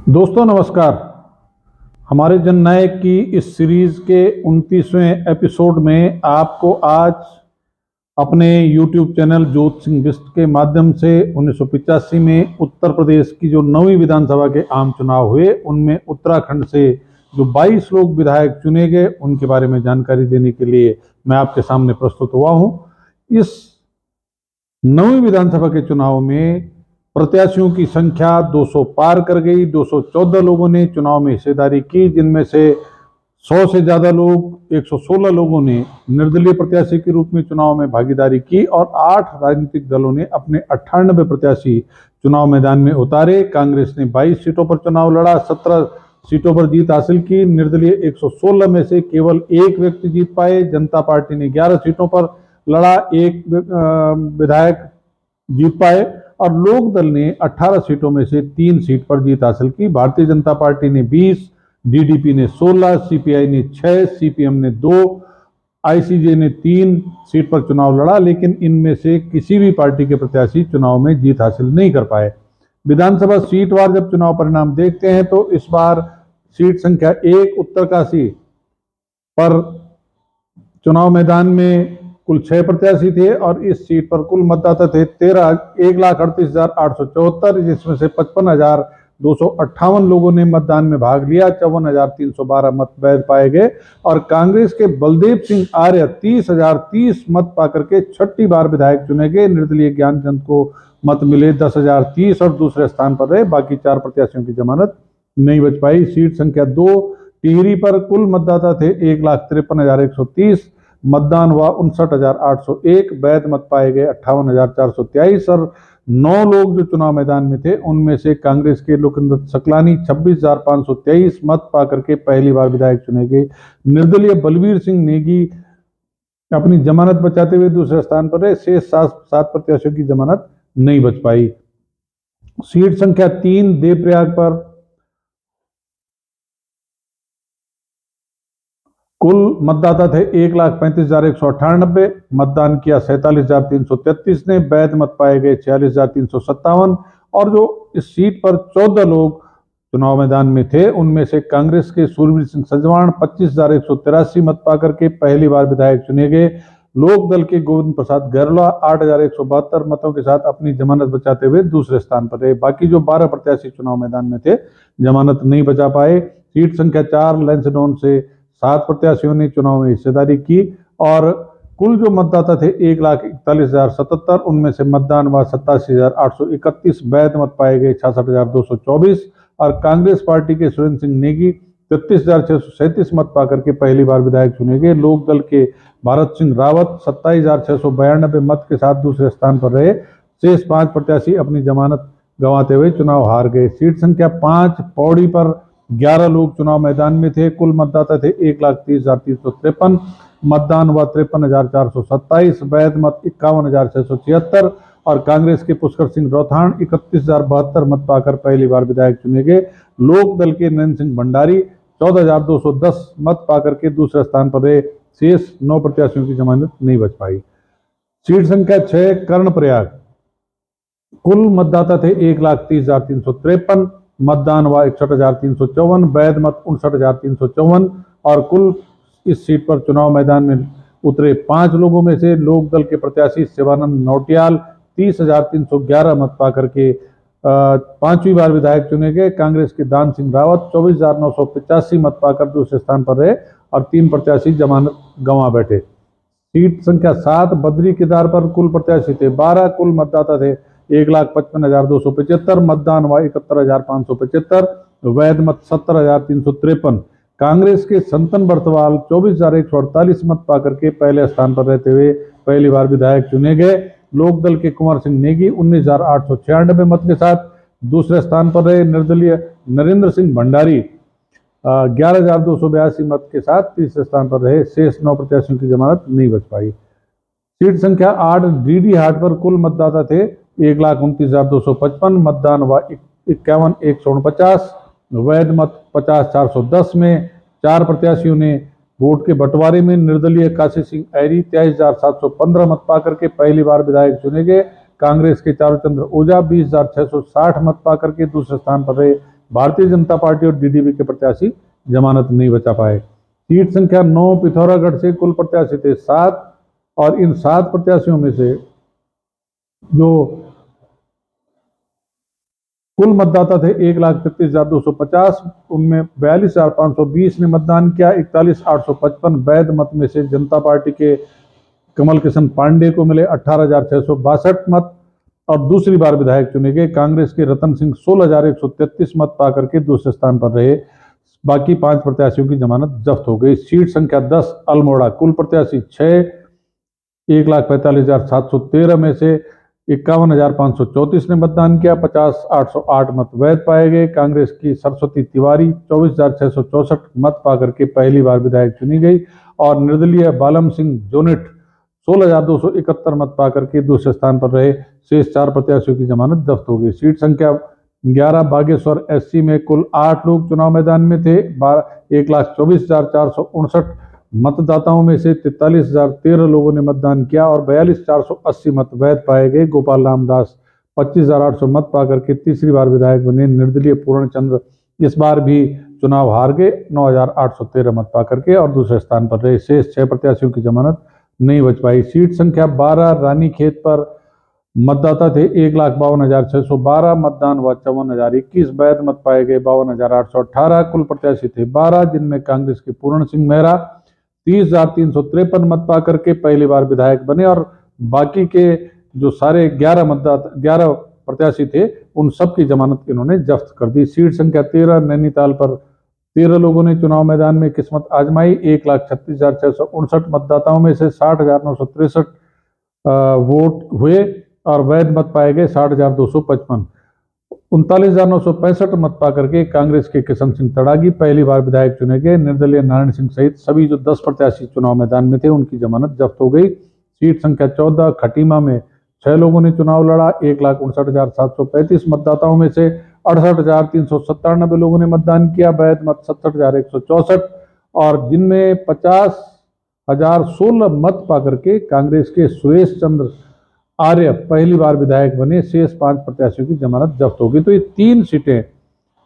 दोस्तों नमस्कार। हमारे जननायक की इस सीरीज के 29वें एपिसोड में आपको आज अपने YouTube चैनल ज्योत सिंह बिष्ट के माध्यम से 1985 में उत्तर प्रदेश की जो 9वीं विधानसभा के आम चुनाव हुए उनमें उत्तराखंड से जो 22 लोग विधायक चुने गए उनके बारे में जानकारी देने के लिए मैं आपके सामने प्रस्तुत हुआ हूं। इस 9वीं विधानसभा के चुनाव में प्रत्याशियों की संख्या 200 पार कर गई। 214 लोगों ने चुनाव में हिस्सेदारी की, जिनमें से 100 से ज्यादा लोग 116 लोगों ने निर्दलीय प्रत्याशी के रूप में चुनाव में भागीदारी की और 8 राजनीतिक दलों ने अपने 98 प्रत्याशी चुनाव मैदान में उतारे। कांग्रेस ने 22 सीटों पर चुनाव लड़ा, 17 सीटों पर जीत हासिल की। निर्दलीय 116 में से केवल एक व्यक्ति जीत पाए। जनता पार्टी ने 11 सीटों पर लड़ा, एक विधायक जीत पाए और लोक दल ने 18 सीटों में से 3 सीट पर जीत हासिल की। भारतीय जनता पार्टी ने 20, डीडीपी ने 16, सीपीआई ने 6, सीपीएम ने 2, आईसीजे ने 3 सीट पर चुनाव लड़ा, लेकिन इनमें से किसी भी पार्टी के प्रत्याशी चुनाव में जीत हासिल नहीं कर पाए। विधानसभा सीटवार जब चुनाव परिणाम देखते हैं तो इस बार सीट संख्या 1 उत्तरकाशी पर चुनाव मैदान में कुल 6 प्रत्याशी थे और इस सीट पर कुल मतदाता थे 1,38,874, जिसमें से 55,258 लोगों ने मतदान में भाग लिया। 54,312 मत वैध पाए गए और कांग्रेस के बलदेव सिंह आर्य 30,030 मत पाकर के छठी बार विधायक चुने गए। निर्दलीय ज्ञानचंद को मत मिले 10,030 और दूसरे स्थान पर रहे। बाकी 4 प्रत्याशियों की जमानत नहीं बच पाई। सीट संख्या 2 टिहरी पर कुल मतदाता थे 1,53,130, मतदान हुआ 59,801, वैध मत पाए गए 58,423 और 9 लोग जो चुनाव मैदान में थे उनमें से कांग्रेस के लोकेंद्र सकलानी 26,523 मत पाकर के पहली बार विधायक चुने गए। निर्दलीय बलवीर सिंह नेगी अपनी जमानत बचाते हुए दूसरे स्थान पर रहे। शेष 7 प्रत्याशियों की जमानत नहीं बच पाई। सीट संख्या 3 देवप्रयाग पर कुल मतदाता थे 1,35,198, मतदान किया 47,333 ने, वैध मत पाए गए 46,357 और जो इस सीट पर 14 लोग चुनाव मैदान में थे उनमें से कांग्रेस के सूरवीर सिंह सजवाण 25,183 मत पाकर के पहली बार विधायक चुने गए। लोक दल के गोविंद प्रसाद गैरला 8,172 मतों के साथ अपनी जमानत बचाते हुए दूसरे स्थान पर रहे। बाकी जो 12 प्रत्याशी चुनाव मैदान में थे जमानत नहीं बचा पाए। सीट संख्या 4 लैंसडॉन से 7 प्रत्याशियों ने चुनाव में हिस्सेदारी की और कुल जो मतदाता थे 1,41,077, उनमें से मतदान हुआ 87,831, वैध मत पाए गए 66,224 और कांग्रेस पार्टी के सुरेंद्र सिंह नेगी 33,637 मत पाकर के पहली बार विधायक चुने गए। लोक दल के भारत सिंह रावत 27,692 मत के साथ दूसरे स्थान पर रहे। शेष 5 प्रत्याशी अपनी जमानत गंवाते हुए चुनाव हार गए। सीट संख्या 5 पौड़ी पर 11 लोग चुनाव मैदान में थे। कुल मतदाता थे 1,30,353, मतदान हुआ 53,427, वैध मत 51,676 और कांग्रेस के पुष्कर सिंह रौथान 31,072 मत पाकर पहली बार विधायक चुने गए। लोक दल के नरेंद्र सिंह भंडारी 14,210 मत पाकर के दूसरे स्थान पर रहे। शेष 9 प्रत्याशियों की जमानत नहीं बच पाई। सीट संख्या 6 कर्णप्रयाग, कुल मतदाता थे 1,30,353, मतदान हुआ 61,354, वैध मत 59,354 और कुल इस सीट पर चुनाव मैदान में उतरे 5 लोगों में से लोक दल के प्रत्याशी शिवानंद नौटियाल 30,311 मत पाकर के 5वीं बार विधायक चुने गए। कांग्रेस के दान सिंह रावत 24,985 मत पाकर दूसरे स्थान पर रहे और 3 प्रत्याशी जमानत गंवा बैठे। सीट संख्या 7 बद्री केदार पर कुल प्रत्याशी थे 12, कुल मतदाता थे 1,55,275, मतदान हुआ 71,575, वैध मत 70,353। कांग्रेस के संतन बर्तवाल 24,148 मत पाकर के पहले स्थान पर रहते हुए पहली बार विधायक चुने गए। लोक दल के कुंवर सिंह नेगी 19,896 मत के साथ दूसरे स्थान पर रहे। निर्दलीय नरेंद्र सिंह भंडारी 11,282 मत के साथ तीसरे स्थान पर रहे। शेष 9 प्रत्याशियों की जमानत नहीं बच पाई। सीट संख्या 8 डीडी हाट पर कुल मतदाता थे 1,29,255, मतदान हुआ 51,149, वैध मत 50,410 में 4 प्रत्याशियों ने वोट के बंटवारे में निर्दलीय काशी सिंह ऐरी 23,715 मत पाकर के पहली बार विधायक चुने गए। कांग्रेस के चारूचंद्र ओझा 20,660 मत पाकर के दूसरे स्थान पर रहे। भारतीय जनता पार्टी और डीडीपी के प्रत्याशी जमानत नहीं बचा पाए। सीट संख्या 9 पिथौरागढ़ से कुल प्रत्याशी थे 7 और इन 7 प्रत्याशियों में से जो कुल मतदाता थे 1,33,250, उनमें 42,520 ने मतदान किया। 41,855 वैध मत में से जनता पार्टी के कमल किशन पांडे को मिले 18,662 मत और दूसरी बार विधायक चुने गए। कांग्रेस के रतन सिंह 16,133 मत पाकर के दूसरे स्थान पर रहे। बाकी 5 प्रत्याशियों की जमानत जब्त हो गई। सीट संख्या 10 अल्मोड़ा, कुल प्रत्याशी 6, 1,45,713 में से 51,534 ने मतदान किया। 50,808 मत वैध पाए गए। कांग्रेस की सरस्वती तिवारी 24,664 मत पाकर के पहली बार विधायक चुनी गई और निर्दलीय बालम सिंह जोनेट 16,271 मत पाकर के दूसरे स्थान पर रहे। शेष 4 प्रत्याशियों की जमानत जब्त हो गई। सीट संख्या 11 बागेश्वर एससी में कुल 8 लोग चुनाव मैदान में थे। 1,24,459 मतदाताओं में से 43,013 लोगों ने मतदान किया और 42,480 मत वैध पाए गए। गोपाल रामदास 25,800 मत पाकर के तीसरी बार विधायक बने। निर्दलीय पूर्ण चंद्र इस बार भी चुनाव हार गए 9,813 मत पाकर के और दूसरे स्थान पर रहे। शेष 6 प्रत्याशियों की जमानत नहीं बच पाई। सीट संख्या 12 रानीखेत पर मतदाता थे 1,52,612, मतदान हुआ 54,021, वैध मत पाए गए 52,818। कुल प्रत्याशी थे 12 जिनमें कांग्रेस के पूर्ण सिंह मेहरा 30,353 मत पाकर के पहली बार विधायक बने और बाकी के जो सारे 11 प्रत्याशी थे उन सब की जमानत इन्होंने जब्त कर दी। सीट संख्या 13 नैनीताल पर 13 लोगों ने चुनाव मैदान में किस्मत आजमाई। 1,36,659 मतदाताओं में से 60,963 वोट हुए और वैध मत पाए गए 60,255। 39,965 मत पाकर के कांग्रेस के किशन सिंह तड़ागी पहली बार विधायक चुने गए। निर्दलीय नारायण सिंह सहित सभी जो 10 प्रत्याशी चुनाव मैदान में थे उनकी जमानत जब्त हो गई। सीट संख्या 14 खटीमा में 6 लोगों ने चुनाव लड़ा। 1,59,735 मतदाताओं में से 68,397 लोगों ने मतदान किया। वैध मत 67,164 और जिनमें 50,016 मत पाकर के कांग्रेस के सुरेश चंद्र आर्य पहली बार विधायक बने। शेष 5 प्रत्याशियों की जमानत जब्त होगी। तो ये 3 सीटें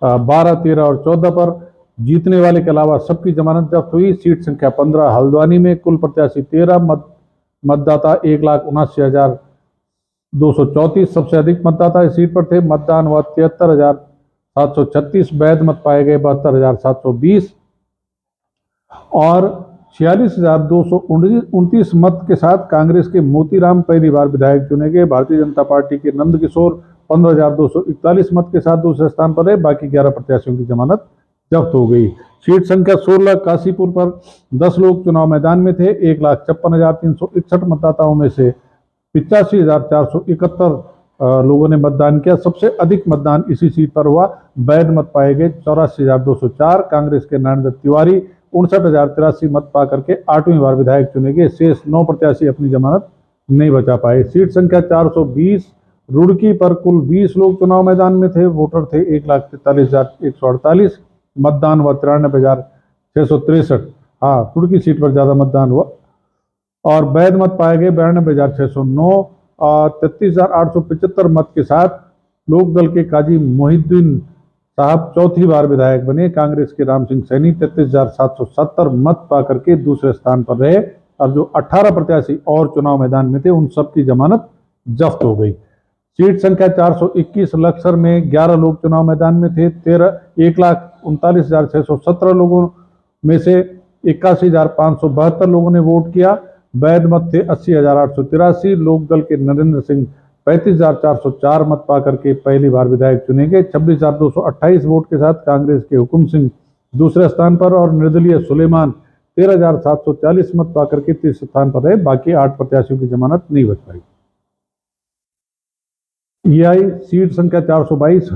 12, 13 और 14 पर जीतने वाले के अलावा सबकी जमानत जब्त हुई। सीट संख्या 15 हल्द्वानी में कुल प्रत्याशी 13, मतदाता 1,79,234, सबसे अधिक मतदाता इस सीट पर थे। मतदान हुआ 73,736, वैध मत पाए गए 72,720 और 46,229 मत के साथ कांग्रेस के मोतीराम पहली बार विधायक चुने गए। भारतीय जनता पार्टी के नंद किशोर 15,241 मत के साथ दूसरे स्थान पर रहे। बाकी 11 प्रत्याशियों की जमानत जब्त हो गई। सीट संख्या 16 काशीपुर पर 10 लोग चुनाव मैदान में थे। 1,56,361 मतदाताओं में से 85,471 लोगों ने मतदान किया। सबसे अधिक मतदान इसी सीट पर हुआ। वैध मत पाए गए 84,204। कांग्रेस के नारायण दत्त तिवारी 59,083 मत पाकर के 8वीं बार विधायक चुने गए। शेष 9 प्रत्याशी अपनी जमानत नहीं बचा पाए। सीट संख्या 420 रुड़की पर कुल 20 लोग चुनाव मैदान में थे। वोटर थे 1,43,148, मतदान हुआ 93,663। हाँ, रुड़की सीट पर ज्यादा मतदान हुआ और वैध मत पाए गए 92,609 और 33,875 मत के साथ लोकदल के काजी मोहिद्दीन साहब चौथी बार विधायक बने। कांग्रेस के राम सिंह सैनी 33,770 मत पाकर के दूसरे स्थान पर रहे और जो 18 प्रत्याशी और चुनाव मैदान में थे उन सब की जमानत जब्त हो गई। सीट संख्या 421 लक्सर में 11 लोग चुनाव मैदान में थे। 1,39,617 लोगों में से 81,572 लोगों ने वोट किया। वैध मत थे 80,883। लोकदल के नरेंद्र सिंह 35,404 मत पाकर के पहली बार विधायक चुने गए। 26,228 वोट के साथ कांग्रेस के हुकुम सिंह दूसरे स्थान पर और निर्दलीय सुलेमान 13,740 मत पाकर के तीसरे स्थान पर रहे। बाकी 8 प्रत्याशियों की जमानत नहीं बच पाई। आई सीट संख्या 422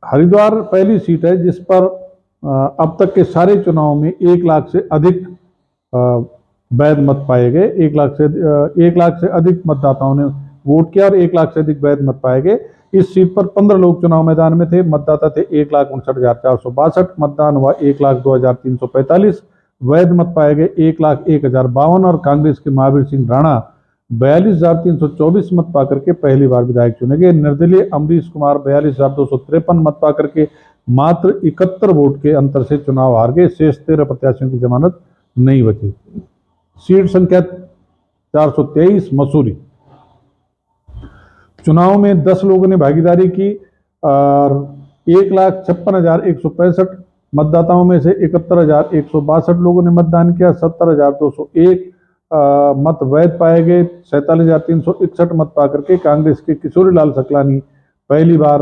हरिद्वार पहली सीट है जिस पर अब तक के सारे चुनाव में 1 लाख से अधिक वैध मत पाए गए। 1 लाख से अधिक मतदाताओं ने वोट किया और 1 लाख से अधिक वैध मत पाए गए। इस सीट पर 15 लोग चुनाव मैदान में थे। मतदाता थे 1,59,462, मतदान हुआ 1,02,345, वैध मत पाए गए 1,01,052 और कांग्रेस के महावीर सिंह राणा 42,324 मत पाकर के पहली बार विधायक चुने गए। निर्दलीय अमरीश कुमार 42,253 मत पाकर के मात्र 71 वोट के अंतर से चुनाव हार गए। शेष 13 प्रत्याशियों की जमानत नहीं बची। सीट संख्या 423 मसूरी। चुनाव में 10 लोगों ने भागीदारी की और 1,56,165 मतदाताओं में से 71,162 लोगों ने मतदान किया। 70,201 मत वैध पाए गए। 47,361 मत पाकर के कांग्रेस के किशोरी लाल सकलानी पहली बार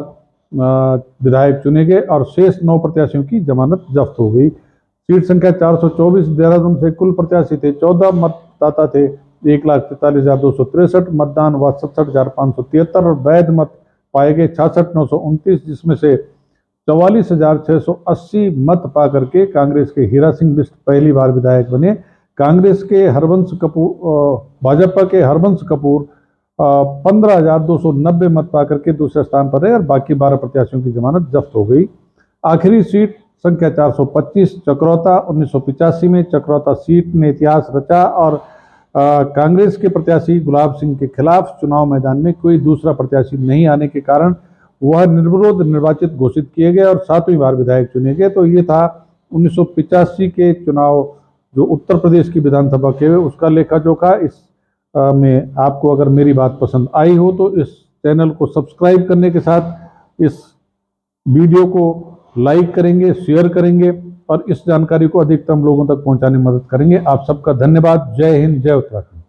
विधायक चुने गए और शेष 9 प्रत्याशियों की जमानत जब्त हो गई। सीट संख्या 424 देहरादून से कुल प्रत्याशी थे 14, मतदाता थे 1,43,263, मतदान हुआ 67,573 और वैध मत पाए गए 66,929, जिसमें से 44,680 मत पा करके कांग्रेस के हीरा सिंह बिष्ट पहली बार विधायक बने। कांग्रेस के हरबंश कपूर, भाजपा के हरबंश कपूर 15,290 मत पा करके दूसरे स्थान पर रहे और बाकी 12 प्रत्याशियों की जमानत जब्त हो गई। आखिरी सीट संख्या 425 चक्रौता। 1985 में चक्रौता सीट ने इतिहास रचा और कांग्रेस के प्रत्याशी गुलाब सिंह के खिलाफ चुनाव मैदान में कोई दूसरा प्रत्याशी नहीं आने के कारण वह निर्विरोध निर्वाचित घोषित किए गए और 7वीं बार विधायक चुने गए। तो ये था 1985 के चुनाव जो उत्तर प्रदेश की विधानसभा के उसका लेखा जोखा। इस में आपको अगर मेरी बात पसंद आई हो तो इस चैनल को सब्सक्राइब करने के साथ इस वीडियो को लाइक करेंगे, शेयर करेंगे और इस जानकारी को अधिकतम लोगों तक पहुंचाने में मदद करेंगे। आप सबका धन्यवाद। जय हिंद, जय उत्तराखंड।